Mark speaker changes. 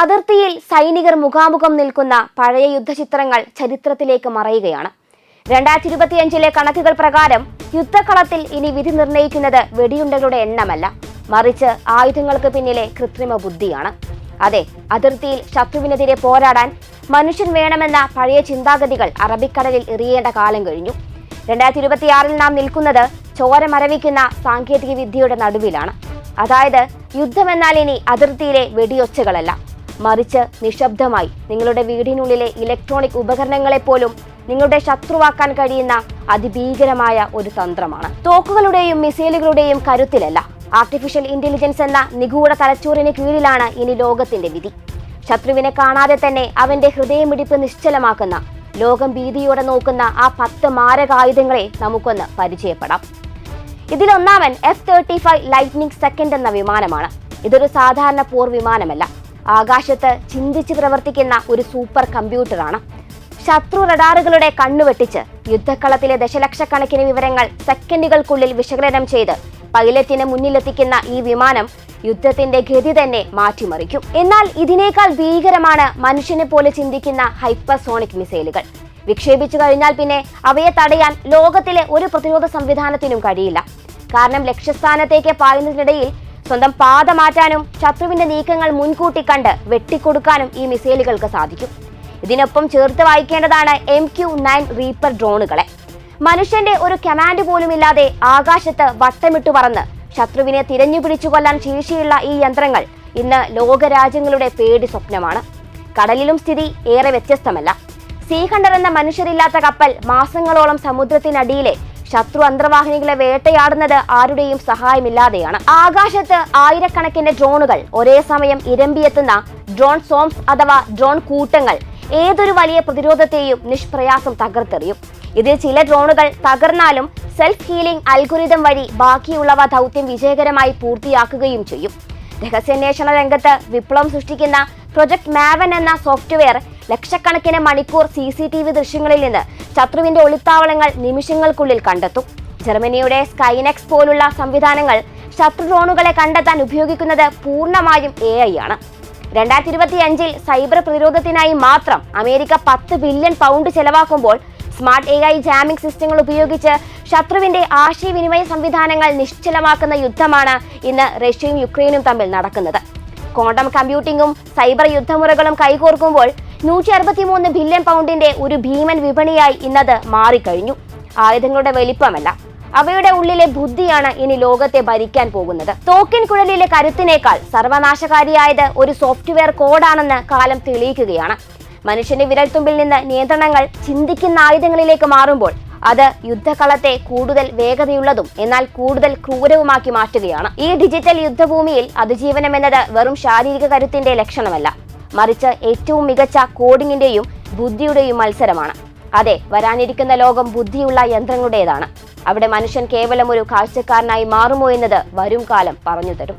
Speaker 1: അതിർത്തിയിൽ സൈനികർ മുഖാമുഖം നിൽക്കുന്ന പഴയ യുദ്ധചിത്രങ്ങൾ ചരിത്രത്തിലേക്ക് മറയുകയാണ്. 2025 കണക്കുകൾ പ്രകാരം യുദ്ധക്കളത്തിൽ ഇനി വിധി നിർണ്ണയിക്കുന്നത് വെടിയുണ്ടകളുടെ എണ്ണമല്ല, മറിച്ച് ആയുധങ്ങൾക്ക് പിന്നിലെ കൃത്രിമ ബുദ്ധിയാണ്. അതെ, അതിർത്തിയിൽ ശത്രുവിനെതിരെ പോരാടാൻ മനുഷ്യൻ വേണമെന്ന പഴയ ചിന്താഗതികൾ അറബിക്കടലിൽ എറിയേണ്ട കാലം കഴിഞ്ഞു. 2026 നാം നിൽക്കുന്നത് ചോര മരവിക്കുന്ന സാങ്കേതിക വിദ്യയുടെ നടുവിലാണ്. അതായത് യുദ്ധമെന്നാൽ ഇനി അതിർത്തിയിലെ വെടിയൊച്ചകളല്ല, മറിച്ച് നിശബ്ദമായി നിങ്ങളുടെ വീടിനുള്ളിലെ ഇലക്ട്രോണിക് ഉപകരണങ്ങളെപ്പോലും നിങ്ങളുടെ ശത്രുവാക്കാൻ കഴിയുന്ന അതിഭീകരമായ ഒരു തന്ത്രമാണ്. തോക്കുകളുടെയും മിസൈലുകളുടെയും കരുത്തിലല്ല, ആർട്ടിഫിഷ്യൽ ഇന്റലിജൻസ് എന്ന നിഗൂഢ തലച്ചോറിന് കീഴിലാണ് ഇനി ലോകത്തിന്റെ വിധി. ശത്രുവിനെ കാണാതെ തന്നെ അവന്റെ ഹൃദയമിടിപ്പ് നിശ്ചലമാക്കുന്ന, ലോകം ഭീതിയോടെ നോക്കുന്ന ആ 10 മാരകായുധങ്ങളെ നമുക്കൊന്ന് പരിചയപ്പെടാം. ഇതിലൊന്നാമൻ F-35 ലൈറ്റ്നിംഗ് സെക്കൻഡ് എന്ന വിമാനമാണ്. ഇതൊരു സാധാരണ പോർ വിമാനമല്ല, ആകാശത്ത് ചിന്തിച്ച് പ്രവർത്തിക്കുന്ന ഒരു സൂപ്പർ കമ്പ്യൂട്ടറാണ്. ശത്രു റഡാറുകളുടെ കണ്ണുവെട്ടിച്ച് യുദ്ധക്കളത്തിലെ ദശലക്ഷക്കണക്കിന് വിവരങ്ങൾ സെക്കൻഡുകൾക്കുള്ളിൽ വിശകലനം ചെയ്ത് പൈലറ്റിന് മുന്നിലെത്തിക്കുന്ന ഈ വിമാനം യുദ്ധത്തിന്റെ ഗതി തന്നെ മാറ്റിമറിക്കും. എന്നാൽ ഇതിനേക്കാൾ ഭീകരമാണ് മനുഷ്യനെ പോലെ ചിന്തിക്കുന്ന ഹൈപ്പർസോണിക് മിസൈലുകൾ. വിക്ഷേപിച്ചു കഴിഞ്ഞാൽ പിന്നെ അവയെ തടയാൻ ലോകത്തിലെ ഒരു പ്രതിരോധ സംവിധാനത്തിനും കഴിയില്ല. കാരണം ലക്ഷ്യസ്ഥാനത്തേക്ക് പായുന്നതിനിടയിൽ സ്വന്തം പാത മാറ്റാനും ശത്രുവിന്റെ നീക്കങ്ങൾ മുൻകൂട്ടി കണ്ട് വെട്ടിക്കൊടുക്കാനും ഈ മിസൈലുകൾക്ക് സാധിക്കും. ഇതിനൊപ്പം ചേർത്ത് വായിക്കേണ്ടതാണ് MQ-9 റീപ്പർ ഡ്രോണുകളെ. മനുഷ്യന്റെ ഒരു കമാൻഡ് പോലുമില്ലാതെ ആകാശത്ത് വട്ടമിട്ടു പറന്ന് ശത്രുവിനെ തിരഞ്ഞു പിടിച്ചു കൊല്ലാൻ ശേഷിയുള്ള ഈ യന്ത്രങ്ങൾ ഇന്ന് ലോകരാജ്യങ്ങളുടെ പേടി സ്വപ്നമാണ്. കടലിലും സ്ഥിതി ഏറെ വ്യത്യസ്തമല്ല. സീ ഹണ്ടർ എന്ന മനുഷ്യരില്ലാത്ത കപ്പൽ മാസങ്ങളോളം സമുദ്രത്തിനടിയിലെ ശത്രു അന്തർവാഹിനികളെ വേട്ടയാടുന്നത് ആരുടെയും സഹായമില്ലാതെയാണ്. ആകാശത്ത് ആയിരക്കണക്കിന് ഡ്രോണുകൾ ഒരേ സമയം ഇരമ്പിയെത്തുന്ന ഡ്രോൺ സോംസ് അഥവാ ഡ്രോൺ കൂട്ടങ്ങൾ ഏതൊരു വലിയ പ്രതിരോധത്തെയും നിഷ്പ്രയാസം തകർത്തെറിയും. ഇതിൽ ചില ഡ്രോണുകൾ തകർന്നാലും സെൽഫ് ഹീലിംഗ് അൽഗോരിതം വഴി ബാക്കിയുള്ളവ ദൗത്യം വിജയകരമായി പൂർത്തിയാക്കുകയും ചെയ്യും. രഹസ്യാന്വേഷണ രംഗത്ത് വിപ്ലവം സൃഷ്ടിക്കുന്ന പ്രൊജക്ട് മാവൻ എന്ന സോഫ്റ്റ്വെയർ ലക്ഷക്കണക്കിന് മണിക്കൂർ CCTV ദൃശ്യങ്ങളിൽ നിന്ന് ശത്രുവിന്റെ ഒളിത്താവളങ്ങൾ നിമിഷങ്ങൾക്കുള്ളിൽ കണ്ടെത്തും. ജർമ്മനിയുടെ സ്കൈനെക്സ് പോലുള്ള സംവിധാനങ്ങൾ ശത്രു ഡ്രോണുകളെ കണ്ടെത്താൻ ഉപയോഗിക്കുന്നത് പൂർണ്ണമായും AI ആണ്. 2025 സൈബർ പ്രതിരോധത്തിനായി മാത്രം അമേരിക്ക 10 ബില്യൺ പൗണ്ട് ചെലവാക്കുമ്പോൾ സ്മാർട്ട് AI ജാമിംഗ് സിസ്റ്റങ്ങൾ ഉപയോഗിച്ച് ശത്രുവിന്റെ ആശയവിനിമയ സംവിധാനങ്ങൾ നിശ്ചലമാക്കുന്ന യുദ്ധമാണ് ഇന്ന് റഷ്യയും യുക്രൈനും തമ്മിൽ നടക്കുന്നത്. ക്വാണ്ടം കമ്പ്യൂട്ടിംഗും സൈബർ യുദ്ധമുറകളും കൈകോർക്കുമ്പോൾ 163 ബില്യൺ പൗണ്ടിന്റെ ഒരു ഭീമൻ വിപണിയായി ഇന്നത് മാറിക്കഴിഞ്ഞു. ആയുധങ്ങളുടെ വലിപ്പമല്ല, അവയുടെ ഉള്ളിലെ ബുദ്ധിയാണ് ഇനി ലോകത്തെ ഭരിക്കാൻ പോകുന്നത്. തോക്കിൻ കുഴലിലെ കരുത്തിനേക്കാൾ സർവനാശകാരിയായത് ഒരു സോഫ്റ്റ്വെയർ കോഡാണെന്ന് കാലം തെളിയിക്കുകയാണ്. മനുഷ്യന്റെ വിരൽത്തുമ്പിൽ നിന്ന് നിയന്ത്രണങ്ങൾ ചിന്തിക്കുന്ന ആയുധങ്ങളിലേക്ക് മാറുമ്പോൾ അത് യുദ്ധകളത്തെ കൂടുതൽ വേഗതയുള്ളതും എന്നാൽ കൂടുതൽ ക്രൂരവുമാക്കി മാറ്റുകയാണ്. ഈ ഡിജിറ്റൽ യുദ്ധഭൂമിയിൽ അതിജീവനം എന്നത് വെറും ശാരീരിക കരുത്തിന്റെ ലക്ഷണമല്ല, മറിച്ച് ഏറ്റവും മികച്ച കോഡിങ്ങിന്റെയും ബുദ്ധിയുടെയും മത്സരമാണ്. അതെ, വരാനിരിക്കുന്ന ലോകം ബുദ്ധിയുള്ള യന്ത്രങ്ങളുടേതാണ്. അവിടെ മനുഷ്യൻ കേവലം ഒരു കാഴ്ചക്കാരനായി മാറുമോ എന്നത് വരും കാലം പറഞ്ഞു തരും.